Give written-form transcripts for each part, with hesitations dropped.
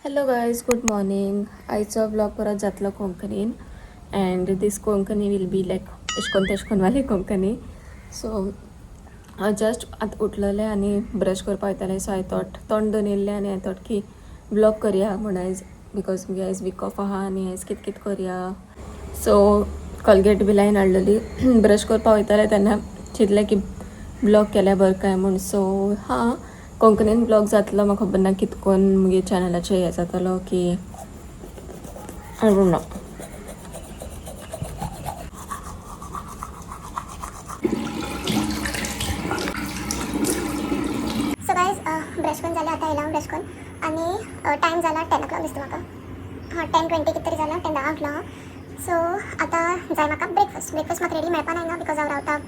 Hello guys, good morning. आयचो blog परत जातलो कोंकणीन and this Konkani will be like एशकोन तेशकोनवाली कोंकणी. सो जस्ट आतां उठलेलें आनी ब्रश करपा वयतालें. सो आय थॉट तोंड दोन येयल्लें आनी आय थॉट की ब्लॉग करया म्हण आयज, बिकॉज मुगे आयज वीक ऑफ आहा आनी आयज कित करया. सो कॉलगेट बी लायन हाडलेली. ब्रश करपा वयतालें तेन्ना चिंतलें की ब्लॉग केल्यार बरें काय म्हूण. सो कोंकणीन ब्लॉग जातलो म्हाका खबर ना कितकोन मुगे चॅनलाचेर हें जातलो की I don't no. So guys brush करून जालें. आतां येयलां ब्रश करून आनी टायम जाला 10 o'clock दिसता म्हाका. 10:20 कितें तरी जाला. 10 धा उठलो हांव. सो आतां जाय म्हाका ब्रेकफास्ट म्हाका रेडी मेळपा ना बिकॉज हांव रावता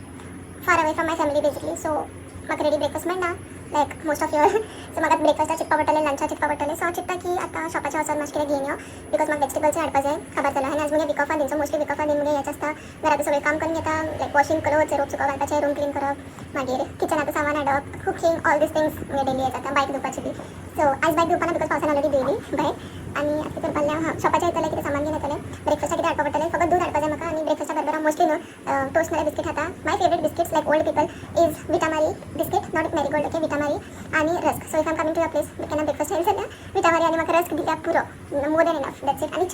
far away from my family basically. So म्हाका रेडी ब्रेकफास्ट मेळना लायक मोस्ट ऑफ युअर. सो म्हाका ब्रेकफास्टाक चिंतपा पडटलें, लंचाक चिंतपा पडटलें. सो हांव चिंतता की आतां शॉपाचेर वचून मातशें कितें घेवन यो बिकॉज म्हाका वेजिटेबल्स हाडपा जाय. खबर जाला आनी आज मुगे वीक ऑफा दिन. सो मोस्टली वीक ऑफा दिन मुगे हेच आसता, घराचें सगळें काम करून घेता, लायक वॉशिंग क्लोथ्स, रोप सुको घालपाचें, रूम क्लीन करप, मागीर किचनाचें सामान हाडप, कुकिंग, ऑल दीस थिंग्स मुगे डेली हें जाता. बायक धुवपाची बी. सो आयज बायक धुवपाना बिकॉज पावसान ऑलरेडी धुयली भायर. आनी आतां करपा हांव शॉपाचेर येतलें, कितें सामान घेवन येतलें. ब्रेकफास्टाक कितें हाडपा पडटलें, फकत दूद हाडपा जाय म्हाका. आनी ब्रेकफास्टा बरोबर मोस्टली न्हू टोस्ट नाल्यार बिस्कीट खाता. My favourite biscuits like old people is Vita Marie biscuit, not Marigold, okay, Vita Marie आनी rusk. So if I am coming to your place केन्ना ब्रेकफास्ट हेल्थ जाल्यार विटामारी आनी म्हाका रस्क दिल्यार पुरो, more than enough, that's it. आनी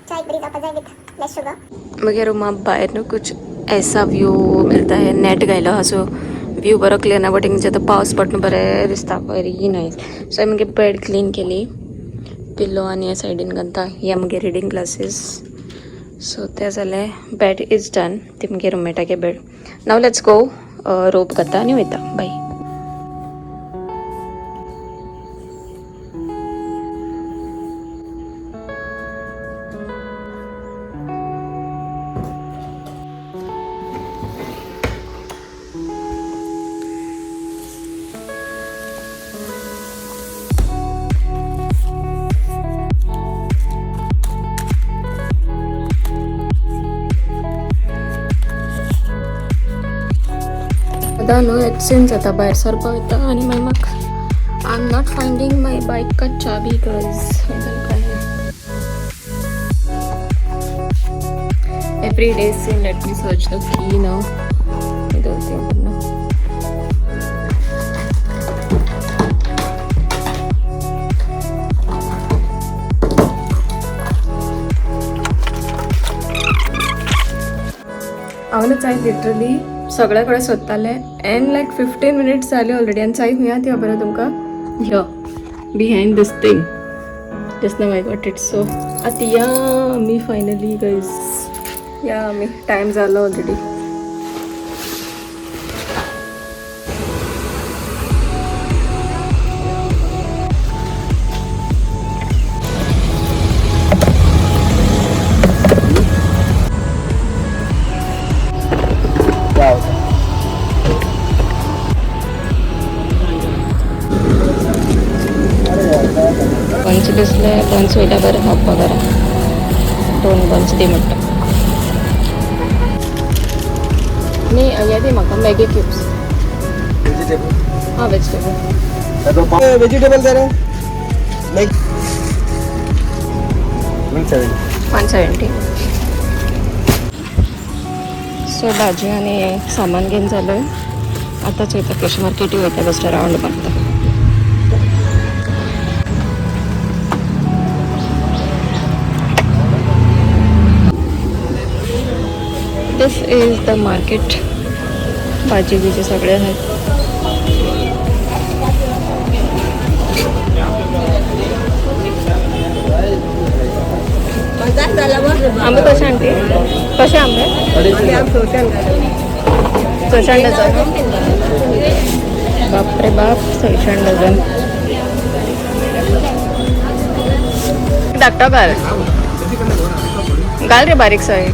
चाय बरी जावपा जाय विथ लेस शुगर. मुगे रुमा भायर न्हू कुछ ऐसा व्यू मिलता है. नेट गायलो हा सो व्यू बरो क्लियर ना, बट हिंगचे आतां पावस पडटा बरें दिसता, वेरी नायस. सो हांवें मुगे बेड क्लीन केली, पिल्लो आनी ह्या सायडीन घालता. हे मुगे रिडींग ग्लासीस. सो ते जालें, बेड इज डन. ती मुगे रुममेटागे बेड. Now let's go. रोप घालता आनी वयता. बाय. आतां न्हू एक्सचेंज जाता, भायर सरपा वयता आनी मागीर म्हाका I am not finding my बायका चाबी because every day same let me search the key no. हांव चाय लिटरली सगळे कडेन सोदतालें एंड लायक 15 minutes जाले ऑलरेडी आनी चाय खंय ती खबर तुमकां, ह्यो behind this thing. Just now I got it. So आतां या आमी फायनली गायज, या आमी टायम जालो ऑलरेडी. बन्स दिसले, बन्स वयल्या बरें खावपा घरा. 2 बन्स दी म्हणटा. न्ही हे दी म्हाका मॅगी क्यूब्स. हां वेजिटेबल. वेजिटेबल दे रहे 170. सो भाजी आनी सामान घेवन जालें. आतांच वयता फिश मार्केटी वयता, बेश्टे रावंड मारता. दिस इज द मार्केट. भाजी बिजी सगळे आहेत. आंबे कसे आणते, कसे आंबे? 600 डझन. बापरे बाप, 600 डझन. धाकटो घाल, घाल रे बारीक साय.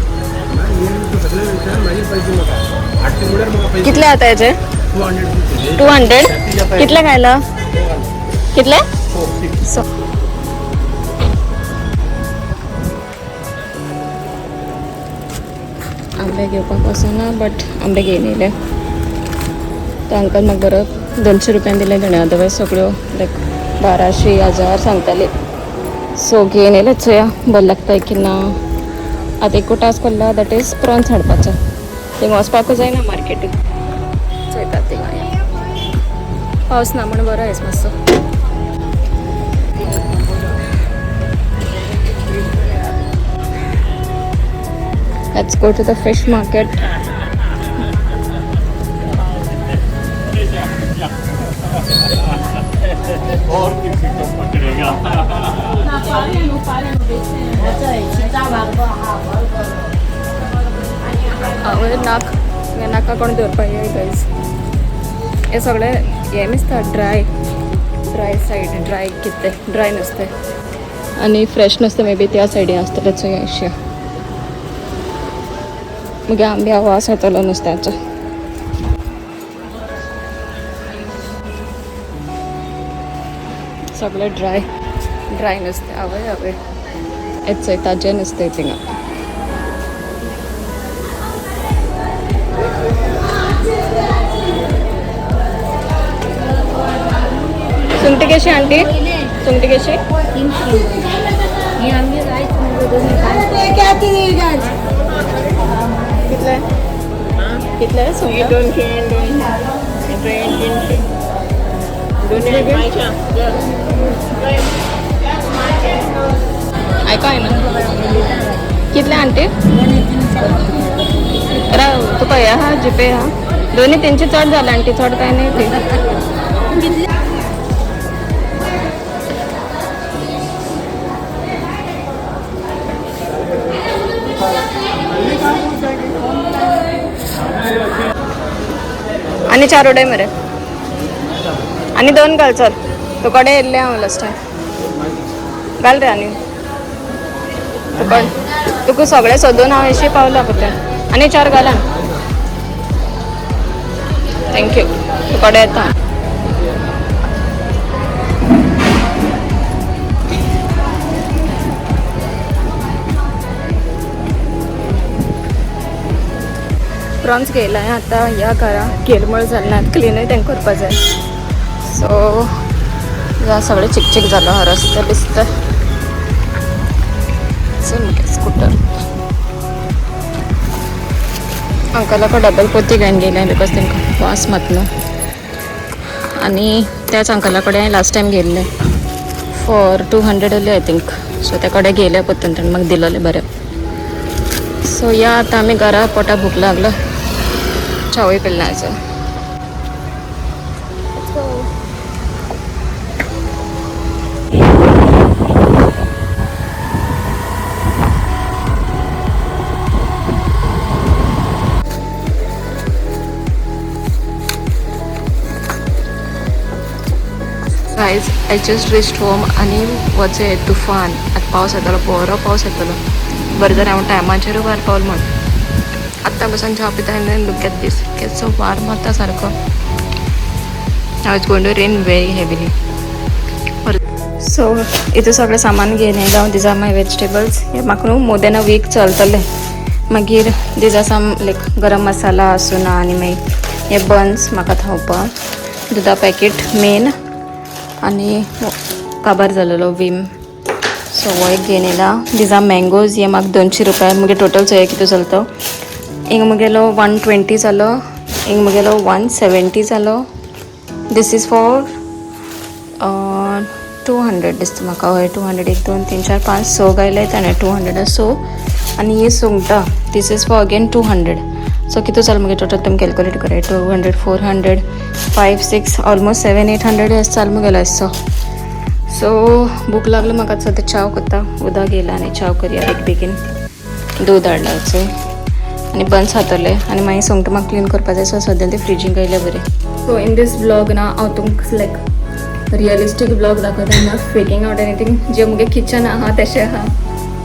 कितले आता याचे? 200. कितले खायला? कितले? आंबे घेवपाक वचना, बट आंबे घेवन येयले. तो अंकल म्हाका बरो 200 रुपयान दिले ताणें. अदरवायज सगळ्यो लायक 1200 1000 सांगताली. सो घेवन येयलें चोया बरें लागता की ना. आतां एकू टास्क करला दॅट इज प्रॉन्स हाडपाचो. थिंगा वचपाकूच जायना मार्केटीक. चोयता थिंगा पावस ना म्हण बरो आयज मातसो. Let's go to the fish market. और किसी को पकड़ेगा आवय नाक हे नाका कोण दवरपाक येय गायज. हे सगळे हे दिसता ड्राय सायड ड्राय कितें ड्राय नुस्तें आनी फ्रेश नुस्तें मे बी त्या सायडीन आसतलें चोय अशें. मुगे आंब्या वास येतलो नुस्त्याचो. सगळे ड्राय नुस्तें आवय हेच चोय ताजें नुस्तें थिंगा. सुंगटी कशी आंटी? सुंगटी कशी? कितले? कितले सुंगटी? 2 ऐका ना कितले आंटी? तुका हे हा जीपे हा दोन्ही तेंची चड जालें आंटी चड काय नाही ती. आणि 4 उडय मरे आणि 2 घाल चल. तुकडे येयल्ले हांव लास्ट टायम घाल रे. आनी तुका सगळें सोदून हांव अशी पावला पळय. आनी 4 घाला. थँक्यू. तुकडे येता. प्रॉन्स घेयलाय आतां ह्या घरा केरमळ जाल्ले क्लीनूय तेंका करपा जाय. सो ह्या सगळें चिक जालो हा रस्ते बिस्ते. स्कूटर अंकलाक डबल पोती घेवन गेलें बिकॉज तेंकां वास मात न्हू. आनी त्याच अंकला कडेन हांवें लास्ट टायम गेल्लें फॉर 200 आय थिंक. सो त्या कडेन गेले पोतून ताणें म्हाका दिलोलें बरें. सो या आतां आमी घरा पोटा भूक लागलो. चावय पिल्ल्याचो. Guys I just reached home आनी वचे तुफान. आतां पावस येतलो बरो पावस येतलो. बरें जालें हांव टायमाचेर भायर पावल म्हण. आत्तां बसून च्या पिता लुक एट दीस केसो वार मारता सारको. हांव it's going to rain very heavily. So इतू सगळें सामान घेवन येयला. These are my vegetables. हे म्हाका न्हू मोर दॅन अ वीक चलतलें. मागीर दीज आर सम लायक गरम मसाला आसूं ना आनी मागीर हे बन्स म्हाका खावपाक. दुदा पॅकेट मेन आनी काबार जालेलो वीम. सो हो एक घेवन येयला. These are mangoes. हे म्हाका 200 रुपया. मुगे टोटल चोया कितू चलतो. हिंग मुगेलो 120 जालो. हिंग मुगेलो 170 जालो. दीस इज फॉर 200 दिसता म्हाका. हय 200 1 2 3 4 5 6 गायले ताणें 200 सो. आनी ही सुंगटां this is for again 200. So कितू जाल मुगे टोटल तुमी कॅल्कुलेट कराय. 200 400 5 6 ऑलमोस्ट 700-800 येस जाल मुगेलो एसो. सो भूक लागलो म्हाका. सद्या चाव करता. उदक घेयला आनी चाव करया बेगीन. दूद हाडला चोय आनी बन्स खातले आनी मागीर सुंगटां म्हाका क्लीन करपा जाय. सो सद्या ते फ्रिजीन गायले बरें. सो इन दीस ब्लॉग ना हांव तुमकां लायक रियलिस्टीक ब्लॉग दाखयता. Not faking out anything. जे मुगे किचन आहा तशें आहा.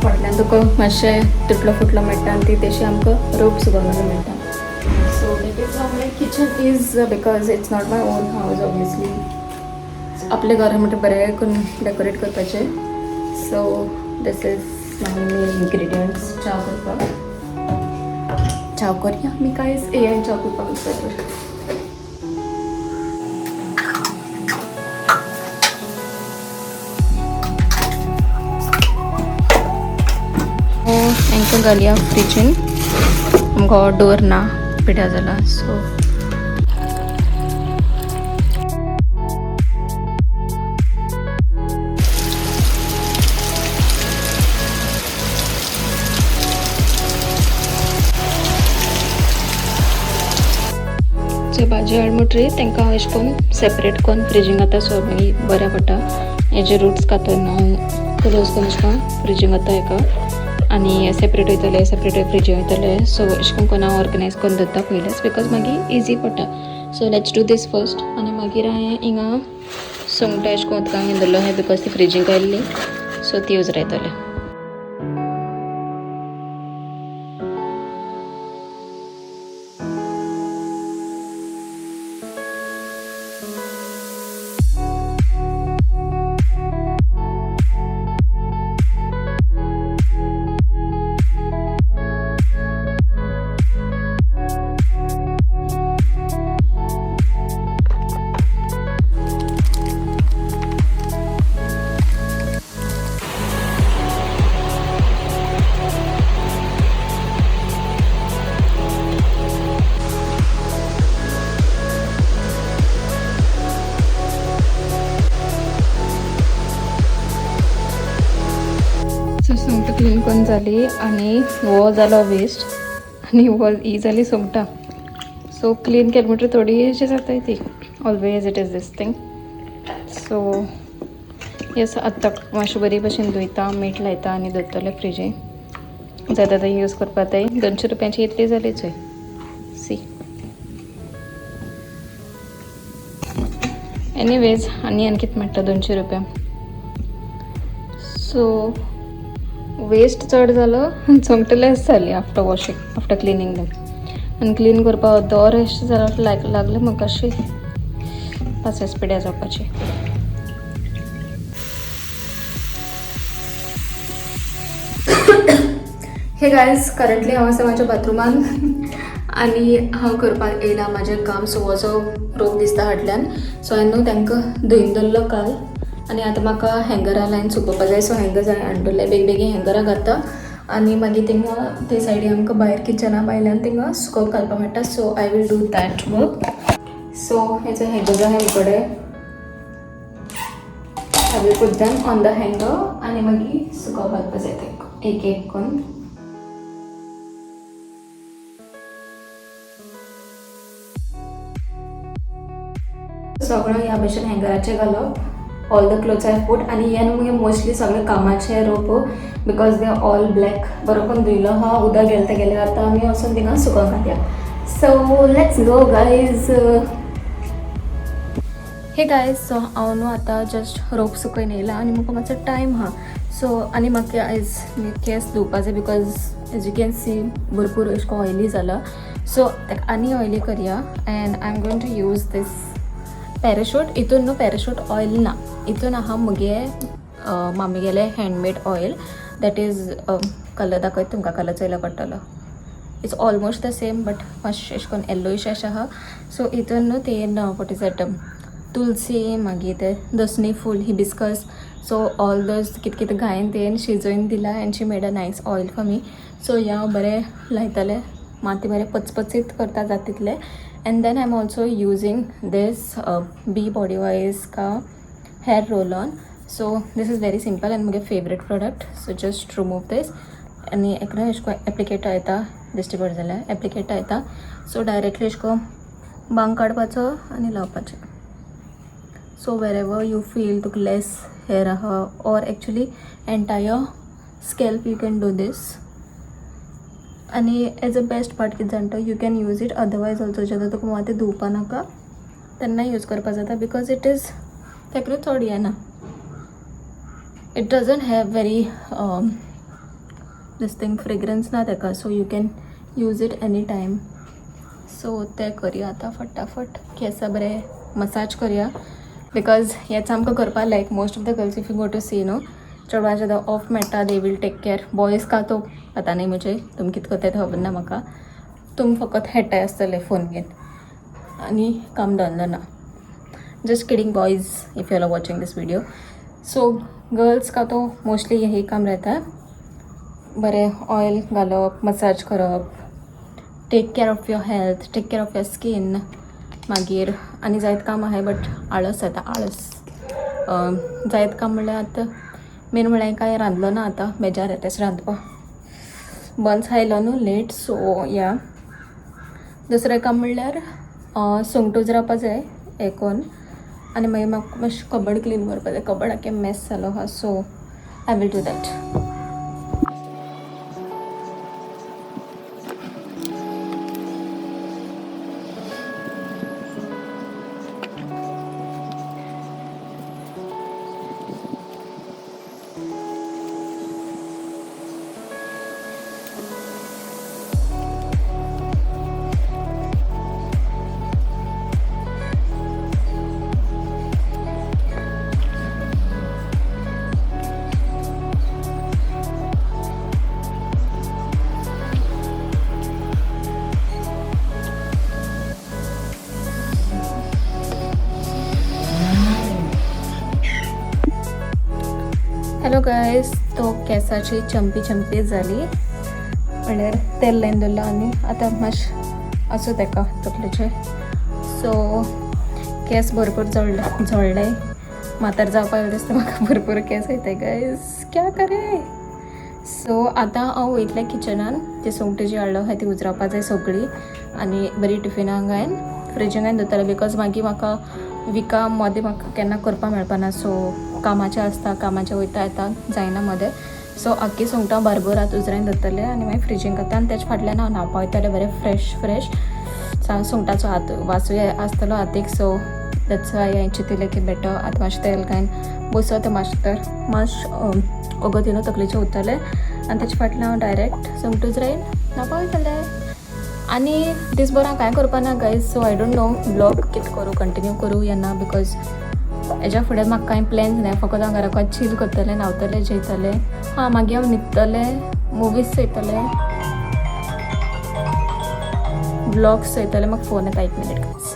फाटल्यान तुका मातशें तुटलो फुटलो मेळटा आनी ती तशी आमकां रोप सुगोवपाक मेळटा. So that is how my kitchen is because it's not my own house obviously. आपले घर म्हणटा बरें करून डेकोरेट करपाचें. So this is my main ingredients. चाव करपाक चाव करया आमी कांयच यें चाव करपाक वचपाचें. हांकां घालया फ्रिजीन आमकां दवरना पिड्या जाला सो जे भाजी हाड म्हणटरी तांकां हांव अशें करून सेपरेट करून फ्रिजीन घाता सो मागीर बऱ्या पडटा हेजे रूट्स कातून हांव क्लोज करून अशें करून फ्रिजीन घाता हेका आनी सेपरेट वयतले सेपरेट फ्रिजीन वयतले सो अशें करून हांव ऑर्गनायज करून दवरता पयलेच बिकॉज मागीर इजी पडटा so let's do these first आनी मागीर हांवें हिंगा सुंगटां अशें करून उदकान घेवन दवरलो बिकॉज ती फ्रिजीन काडली सो ती यूज रावतले सो सुंगटां क्लीन करून जाली आनी वो जालो वेस्ट आनी वो ही जाली सुंगटां सो क्लीन केलें म्हणटरी थोडी अशी जाताय ती always it is this thing so yes आतां मातशें बरी भशेन धुयता मीठ लायता आनी दवरतलें फ्रिजीन जाता आतां यूज करपा जाय 200 रुपयांची इतली जाली चोय सी एनीवेज आनी कितें मेळटा 200 रुपया सो वेस्ट चड जालो सुंगटां लेस जाली after washing after cleaning them आनी क्लीन करपाक दोर अशें जाल्यार लागलें म्हाका अशी पांच पिड्या जावपाची हे गायज करंटली हांव आसा म्हाज्या बाथरुमान आनी हांव करपाक येयला म्हाजें काम सो हो जो रोप दिसता फाटल्यान सो हांवें न्हू तांकां धुयन दवरलो काल आनी आतां म्हाका हँगरां लायन सुकोवपा जाय सो हँगर हाडून दवरले बेगीन हँगरां घालता आनी मागीर थिंगा ते सायडीन आमकां भायर किचना भायल्यान थिंगा सुकोवप घालपाक मेळटा so I will do that work so हेजो हँगर आहा हिकडे I will put them on the हँगर आनी मागीर सुकोवप घालपा जाय तांकां एक एक करून सगळं ह्या भशेन हँगराचेर घालप all the clothes I put आनी हे मुगे मोस्टली सगळे कामाचे रोप because they are all black बरो करून धुयलो हा उदक गेले आतां आमी वचून थिंगा सुकोवंक घालया सो लेट्स गो गायज हे गायज सो हांव न्हू आतां जस्ट रोप सुकयन येयला आनी म्हाका मातसो टायम आहा सो आनी म्हाका आयज केस धुवपा जाय because as you can see भरपूर अशें करून ऑयली जाला सो आनी ऑयली करया and I am going to use this Parachute हितून न्हू पॅराशूट ऑयल ना हितून आहा मुगे मामिगेले handmade oil that is colour दाखयता तुमकां कलर चोयला पडटलो it's almost the same but मातशें अशें करून येल्लोइश अशें आहा सो हितून न्हू तें वॉट इज दॅट तुलसी मागीर ते दसणी फूल हिबिस्कस सो ऑल दोज कितें कितें घायन तें शिजोवन दिला end she made a nice oil for me so हें हांव बरें लायतलें माती बरें पचपचीत करता जाता तितलें and then I'm also using this Bee Body Wise ka hair roll on so this is very simple and my favorite product so just remove this and ekna isko applicator aita distribute zala applicator aita so directly isko bang kadpacho ani lawpacho so wherever you feel to less hair aha or actually entire scalp you can do this आणि as a best part कितें जाणा you can use it otherwise also जेन्ना तुका माती धुवपा नाका तेन्ना use करपा जाता because it is तेका चड येना it doesn't have very this thing fragrance ना तेका so you can use it any time so तें करया आतां फटाफट केंसां बरें मसाज करया बिकॉज हेंच आमकां करपा like most of the girls if you go to see no चेडवांचे आतां ऑफ मेळटा they will take care boys का तो पता नाही म्हणजे तुमी कितें करता तें खबर ना म्हाका तुमी फकत हेटाय आसतले फोन घेवन आनी काम धंदो ना just kidding boys if you are watching this video so girls का तो मोस्टली यही काम रहता है बरें ऑयल घालप, मसाज करप, take care of your health, take care of your skin. मागीर आनी जायत काम आहाय बट आळस येता आळस. जायत काम म्हणल्यार आतां मेन म्हणल्यार कांय रांदलो ना आतां, बेजार येताच रांदपाक. बन्स खायलो न्हू लेट सो या. दुसरें काम म्हणल्यार सुंगटूच रावपा जाय हें कोन्न आनी मागीर म्हाका मातशें कबड क्लीन करपा जाय. कबड आख्खें मॅस जालो आहा so I will do that. Hello guys, तो केसाची चंपी जाली म्हणल्यार तेल लायन दवरला आनी आतां मातशें आसूं तेका तकलेचे. सो केस भरपूर झडले. म्हातार जावपाक येता दिसता म्हाका. भरपूर केस येताय गायज, क्या करे. सो आतां हांव वयतलें किचनान. ती सुंगटी जी हाडलो आहा ती उजरावपा जाय सगळी आनी बरी टिफिनाक घायन फ्रिजींगान दवरतलें. बिकॉज मागीर म्हाका विका मदें म्हाका केन्ना करपा मेळपाना. सो कामाचें आसता, कामाचें वयता येता जायना मदें. सो आख्खी सुंगटां बारबर आतां उजरायन दवरतलें आनी मागीर फ्रिजींग घालता आनी तेच्या फाटल्यान हांव न्हावपा वयतलें बरें फ्रेश. सुंगटाचो हात वासूय आसतलो हातीक. सो दॅट्स वाय हांवें चिंतिल्लें की बेटर आतां मातशें तेल घायन बसत मातशें तर मातशें ओगोतीन तकलेचें उरतलें आनी तेच्या फाटल्यान हांव डायरेक्ट सुंगट उजरायन न्हावपा वयतलें. आनी दीसभर हांव कांय करपाना guys. So I don't know blog कितें करूं, कंटिन्यू करूं या ना. बिकॉज हेज्या फुडें म्हाका कांय प्लॅन्स ना. फकत हांव घरा कडेन चील करतलें, न्हांवतलें, जेयतलें. मागीर हांव न्हिदतलें, मुवीज चोयतलें, ब्लॉग्स चोयतलें. म्हाका फोन येता, 1 मिनीट गायज.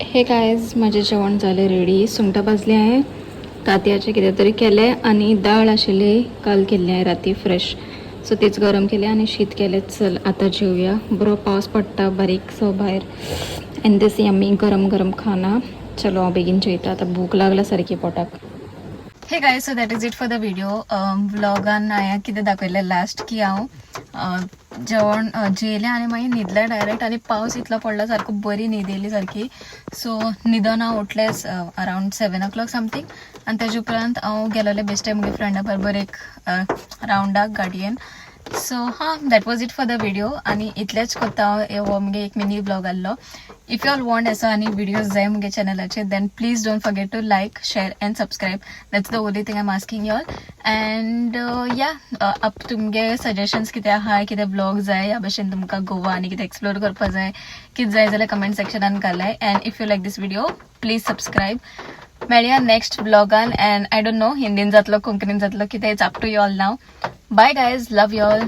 हे गायज म्हाजें जेवण जालें रेडी. सुंगटां भाजली हांवें, तांतयाचें कितें तरी केलें आनी दाळ आशिल्ली काल केल्ली हांवें राती फ्रेश. सो तीच गरम केली आनी शीत केलें. चल आतां जेवया. बरो पावस पडटा बारीक सो भायर. एंड दीस यम्मी गरम खाना. चलो हांव बेगीन जेयता, आतां भूक लागला सारकी पोटाक. Hey guys, so that is it for the video. व्लॉगान हांवें कितें दाखयलें लास्ट की हांव जेवण जेयलें आनी मागीर न्हिदलें डायरेक्ट. आनी पावस इतलो पडला सारको, बरी न्हीद येयली सारकी. सो न्हिदोन हांव उठलें अरावंड 7 o'clock समथींग. आनी तेजे उपरांत हांव गेलोलें बेश्टें मुगे फ्रेंडा बरोबर एक रावंडाक गाडयेन. So that was it for the video. आनी इतलेंच कोत्ता हांव हो मुगे एक मिनी ब्लॉग आहलो. इफ यू ऑल वॉन्ट असो आनी व्हिडिओज जाय मुगे चॅनलाचेर then please don't forget to like, share and subscribe. That's the only thing I am asking you all. And या अप तुमगे सजेशन्स कितें आहाय, कितें ब्लॉग जाय ह्या भशेन तुमकां गोवा आनी कितें एक्सप्लोर करपा जाय, कितें जाय जाल्यार कमेंट सेक्शनान घालाय. And if you like this video please subscribe. मेळया नेक्स्ट ब्लॉगान. एंड आय डोंट नो हिंदीन जातलो कोंकणीन जातलो कितें, it's up to you all now. Bye guys, love you all.